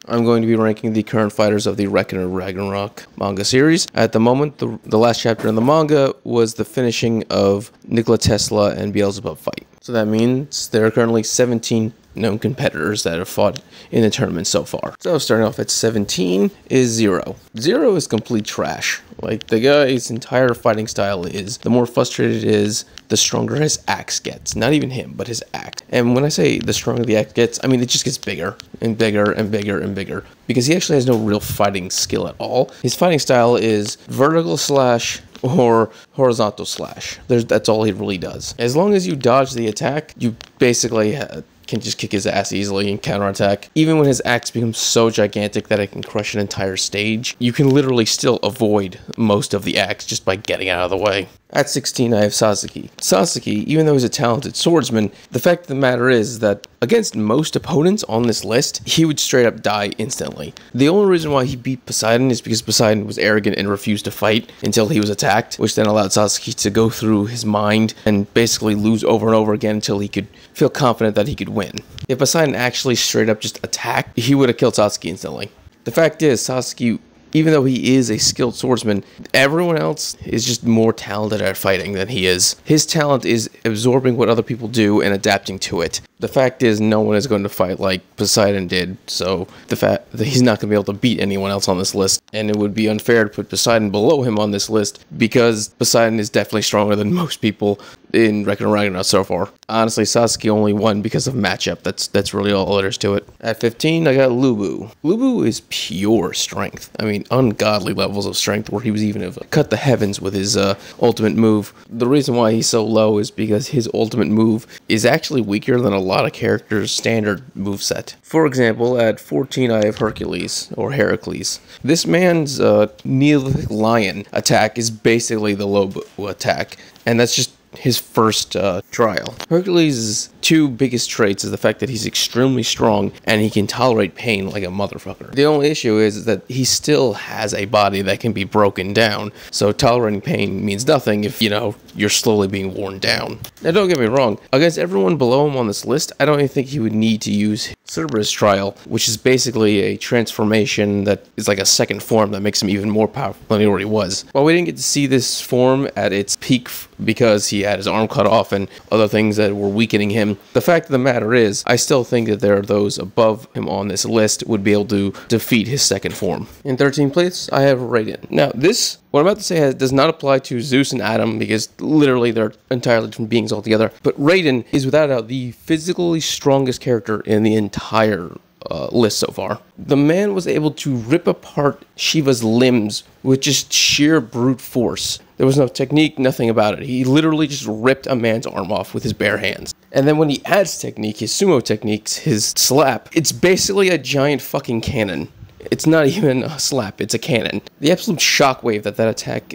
I'm going to be ranking the current fighters of the Record of Ragnarok manga series. At the moment, the last chapter in the manga was the finishing of Nikola Tesla and Beelzebub fight. So that means there are currently 17 known competitors that have fought in the tournament so far. So starting off at 17 is Zero. Zero is complete trash. Like, the guy's entire fighting style is, the more frustrated it is, the stronger his axe gets. Not even him, but his axe. And when I say the stronger the axe gets, I mean it just gets bigger and bigger and bigger and bigger. Because he actually has no real fighting skill at all. His fighting style is vertical slash or horizontal slash. That's all he really does. As long as you dodge the attack, you basically can just kick his ass easily and counterattack. Even when his axe becomes so gigantic that it can crush an entire stage, you can literally still avoid most of the axe just by getting out of the way. At 16, I have Sasuke. Sasuke, even though he's a talented swordsman, the fact of the matter is that against most opponents on this list, he would straight up die instantly. The only reason why he beat Poseidon is because Poseidon was arrogant and refused to fight until he was attacked, which then allowed Sasuke to go through his mind and basically lose over and over again until he could feel confident that he could win. If Poseidon actually straight up just attacked, he would have killed Sasuke instantly. The fact is, Sasuke, even though he is a skilled swordsman, everyone else is just more talented at fighting than he is. His talent is absorbing what other people do and adapting to it. The fact is, no one is going to fight like Poseidon did, so the fact that he's not going to be able to beat anyone else on this list, and it would be unfair to put Poseidon below him on this list, because Poseidon is definitely stronger than most people in Record of Ragnarok so far. Honestly, Sasuke only won because of matchup. That's really all there is to it. At 15, I got Lulu. Lulu is pure strength. I mean, ungodly levels of strength, where he was even able to cut the heavens with his ultimate move. The reason why he's so low is because his ultimate move is actually weaker than a lot of characters' standard moveset. For example, at 14, I have Hercules, or Hercules. This man's Neolithic Lion attack is basically the Lobo attack, and that's just his first trial. Hercules' two biggest traits is the fact that he's extremely strong and he can tolerate pain like a motherfucker. The only issue is that he still has a body that can be broken down, so tolerating pain means nothing if, you know, you're slowly being worn down. Now don't get me wrong, against everyone below him on this list, I don't even think he would need to use Cerberus trial, which is basically a transformation that is like a second form that makes him even more powerful than he already was. While we didn't get to see this form at its peak because he had his arm cut off and other things that were weakening him, the fact of the matter is, I still think that there are those above him on this list would be able to defeat his second form. In 13th place, I have Raiden. Now this, what I'm about to say does not apply to Zeus and Adam because literally they're entirely different beings altogether, but Raiden is without a doubt the physically strongest character in the entire list so far. The man was able to rip apart Shiva's limbs with just sheer brute force. There was no technique, nothing about it. He literally just ripped a man's arm off with his bare hands. And then when he adds technique, his sumo techniques, his slap, it's basically a giant fucking cannon. It's not even a slap, it's a cannon. The absolute shockwave that attack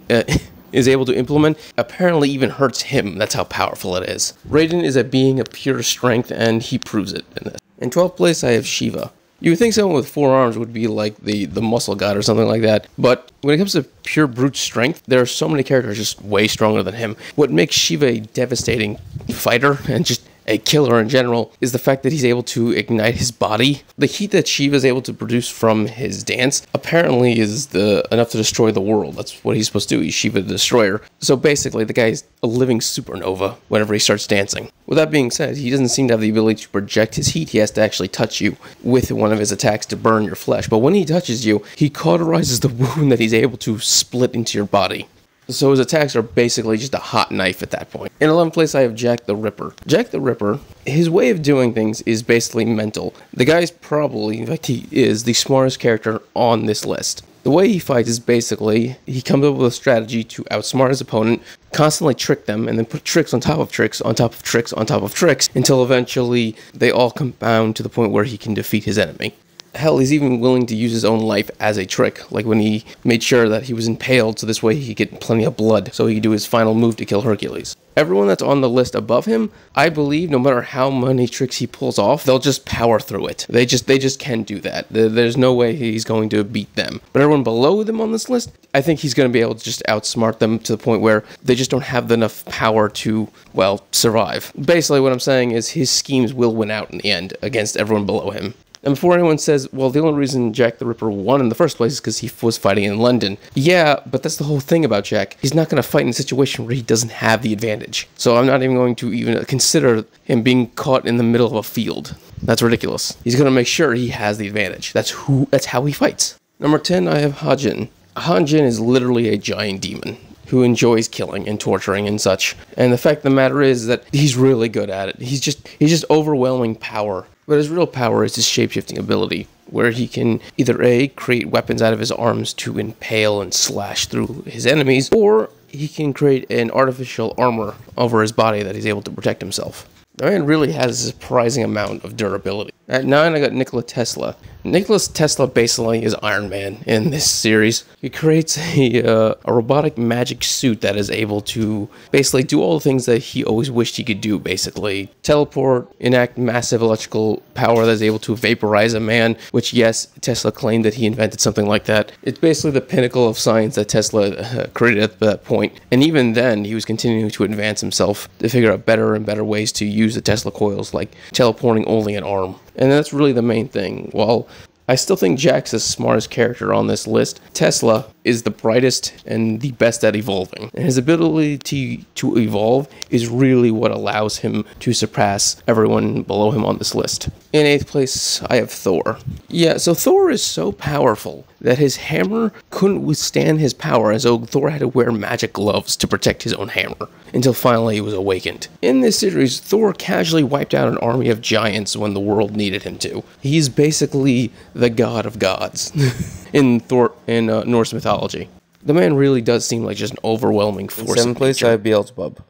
is able to implement apparently even hurts him. That's how powerful it is. Raiden is a being of pure strength, and he proves it in this. In 12th place, I have Shiva. You would think someone with 4 arms would be like the muscle god or something like that, but when it comes to pure brute strength, there are so many characters just way stronger than him. What makes Shiva a devastating fighter and just a killer in general is the fact that he's able to ignite his body. The heat that Shiva is able to produce from his dance apparently is enough to destroy the world. That's what he's supposed to do. He's Shiva the Destroyer. So basically, the guy's a living supernova whenever he starts dancing. With that being said, he doesn't seem to have the ability to project his heat. He has to actually touch you with one of his attacks to burn your flesh. But when he touches you, he cauterizes the wound that he's able to split into your body. So his attacks are basically just a hot knife at that point. In 11th place, I have Jack the Ripper. Jack the Ripper, his way of doing things is basically mental. The guy's probably, in fact he is, the smartest character on this list. The way he fights is basically, he comes up with a strategy to outsmart his opponent, constantly trick them, and then put tricks on top of tricks, on top of tricks, on top of tricks, until eventually they all compound to the point where he can defeat his enemy. Hell, he's even willing to use his own life as a trick, like when he made sure that he was impaled so this way he could get plenty of blood so he could do his final move to kill Hercules. Everyone that's on the list above him, I believe no matter how many tricks he pulls off, they'll just power through it. They just can do that. There's no way he's going to beat them. But everyone below them on this list, I think he's going to be able to just outsmart them to the point where they just don't have enough power to, well, survive. Basically what I'm saying is his schemes will win out in the end against everyone below him. And before anyone says, well, the only reason Jack the Ripper won in the first place is because he was fighting in London. Yeah, but that's the whole thing about Jack. He's not going to fight in a situation where he doesn't have the advantage. So I'm not even going to even consider him being caught in the middle of a field. That's ridiculous. He's going to make sure he has the advantage. That's how he fights. Number 10, I have Hanjin. Hanjin is literally a giant demon who enjoys killing and torturing and such. And the fact of the matter is that he's really good at it. He's just overwhelming power. But his real power is his shapeshifting ability, where he can either A, create weapons out of his arms to impale and slash through his enemies, or he can create an artificial armor over his body that he's able to protect himself. The man really has a surprising amount of durability. At 9, I got Nikola Tesla. Nikola Tesla basically is Iron Man in this series. He creates a robotic magic suit that is able to basically do all the things that he always wished he could do, basically. Teleport, enact massive electrical power that is able to vaporize a man, which, yes, Tesla claimed that he invented something like that. It's basically the pinnacle of science that Tesla created at that point. And even then, he was continuing to advance himself to figure out better and better ways to use the Tesla coils, like teleporting only an arm. And that's really the main thing. While I still think Jack's the smartest character on this list, Tesla is the brightest and the best at evolving. And his ability to evolve is really what allows him to surpass everyone below him on this list. In 8th place, I have Thor. Yeah, so Thor is so powerful that his hammer couldn't withstand his power, and so Thor had to wear magic gloves to protect his own hammer, until finally he was awakened. In this series, Thor casually wiped out an army of giants when the world needed him to. He's basically the god of gods in Norse mythology. The man really does seem like just an overwhelming force. In 7th place, I have Beelzebub.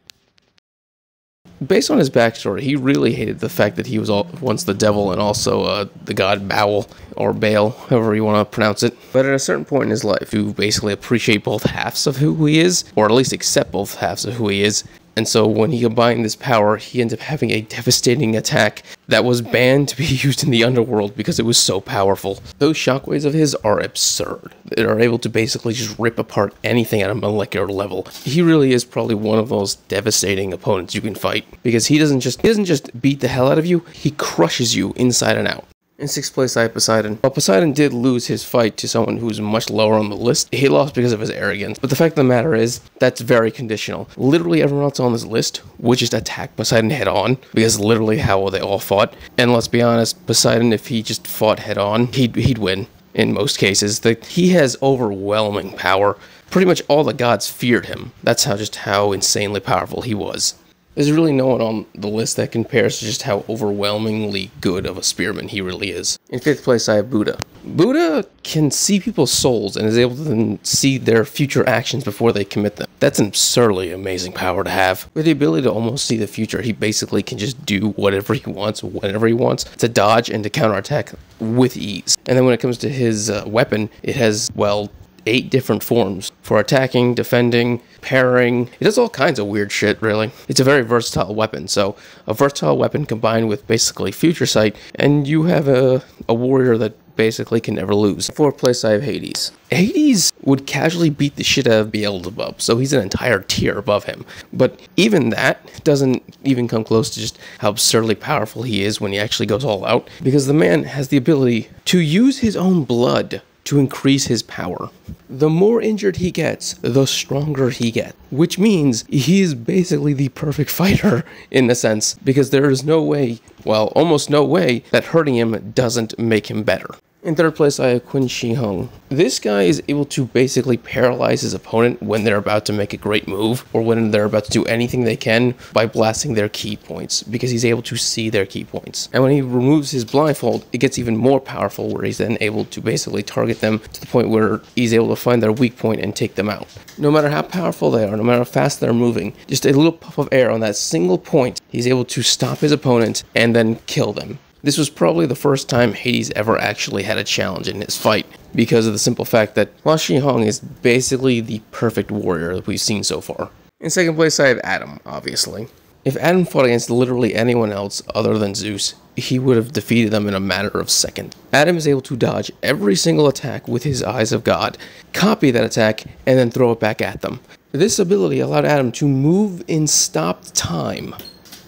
Based on his backstory, he really hated the fact that he was once the devil and also the god Baal, or Baal, however you want to pronounce it. But at a certain point in his life, to basically appreciate both halves of who he is, or at least accept both halves of who he is. And so when he combined this power, he ended up having a devastating attack that was banned to be used in the underworld because it was so powerful. Those shockwaves of his are absurd. They are able to basically just rip apart anything at a molecular level. He really is probably one of those devastating opponents you can fight, because he doesn't just beat the hell out of you, he crushes you inside and out. In 6th place, I have Poseidon. While Poseidon did lose his fight to someone who's much lower on the list, he lost because of his arrogance. But the fact of the matter is, that's very conditional. Literally everyone else on this list would just attack Poseidon head on, because literally how they all fought. And let's be honest, Poseidon, if he just fought head on, he'd win in most cases. He has overwhelming power. Pretty much all the gods feared him. That's how insanely powerful he was. There's really no one on the list that compares to just how overwhelmingly good of a spearman he really is. In 5th place, I have Buddha. Buddha can see people's souls and is able to then see their future actions before they commit them. That's an absurdly amazing power to have. With the ability to almost see the future, he basically can just do whatever he wants, whenever he wants, to dodge and to counterattack with ease. And then when it comes to his weapon, it has, well, 8 different forms for attacking, defending, parrying. It does all kinds of weird shit, really. It's a very versatile weapon, so a versatile weapon combined with basically future sight, and you have a warrior that basically can never lose. In 4th place, I have Hades. Hades would casually beat the shit out of Beelzebub, so he's an entire tier above him. But even that doesn't even come close to just how absurdly powerful he is when he actually goes all out, because the man has the ability to use his own blood to increase his power. The more injured he gets, the stronger he gets, which means he is basically the perfect fighter in a sense, because there is no way, well, almost no way, that hurting him doesn't make him better. In 3rd place, I have Qin Shi Huang. This guy is able to basically paralyze his opponent when they're about to make a great move, or when they're about to do anything they can by blasting their key points, because he's able to see their key points. And when he removes his blindfold, it gets even more powerful, where he's then able to basically target them to the point where he's able to find their weak point and take them out. No matter how powerful they are, no matter how fast they're moving, just a little puff of air on that single point, he's able to stop his opponent and then kill them. This was probably the first time Hades ever actually had a challenge in his fight, because of the simple fact that Shi Huang is basically the perfect warrior that we've seen so far. In 2nd place, I have Adam, obviously. If Adam fought against literally anyone else other than Zeus, he would have defeated them in a matter of seconds. Adam is able to dodge every single attack with his eyes of God, copy that attack, and then throw it back at them. This ability allowed Adam to move in stopped time,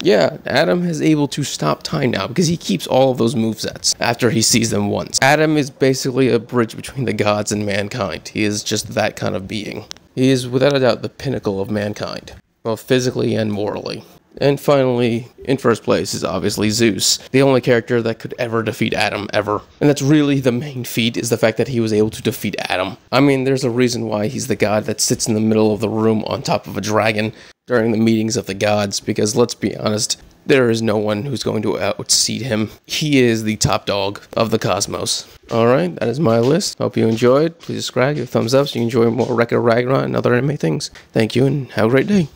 Yeah, Adam is able to stop time now because he keeps all of those movesets after he sees them once. Adam is basically a bridge between the gods and mankind. He is just that kind of being. He is without a doubt the pinnacle of mankind, both physically and morally. And finally, in first place is obviously Zeus, the only character that could ever defeat Adam, ever. And that's really the main feat, is the fact that he was able to defeat Adam. I mean, there's a reason why he's the god that sits in the middle of the room on top of a dragon during the meetings of the gods, because let's be honest, there is no one who's going to outseat him. He is the top dog of the cosmos. Alright, that is my list. Hope you enjoyed. Please subscribe, give a thumbs up so you can enjoy more Record of Ragnarok and other anime things. Thank you and have a great day.